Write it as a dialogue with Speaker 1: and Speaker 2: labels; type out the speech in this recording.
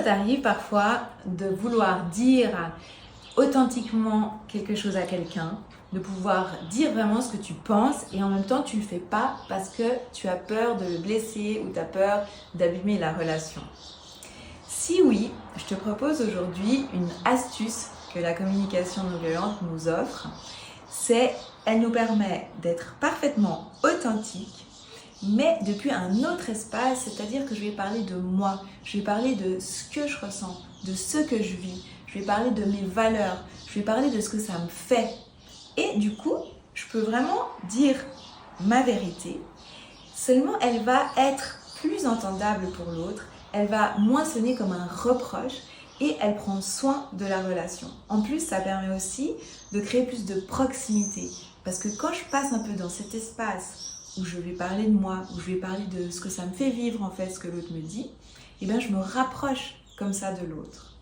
Speaker 1: t'arrive parfois de vouloir dire authentiquement quelque chose à quelqu'un, de pouvoir dire vraiment ce que tu penses et en même temps tu ne le fais pas parce que tu as peur de le blesser ou tu as peur d'abîmer la relation? Si oui, je te propose aujourd'hui une astuce que la communication non violente nous offre. Elle nous permet d'être parfaitement authentique, mais depuis un autre espace, c'est-à-dire que je vais parler de moi, je vais parler de ce que je ressens, de ce que je vis, je vais parler de mes valeurs, je vais parler de ce que ça me fait. Et du coup, je peux vraiment dire ma vérité, seulement elle va être plus entendable pour l'autre, elle va moins sonner comme un reproche et elle prend soin de la relation. En plus, ça permet aussi de créer plus de proximité. Parce que quand je passe un peu dans cet espace où je vais parler de moi, où je vais parler de ce que ça me fait vivre en fait, ce que l'autre me dit, eh bien je me rapproche comme ça de l'autre.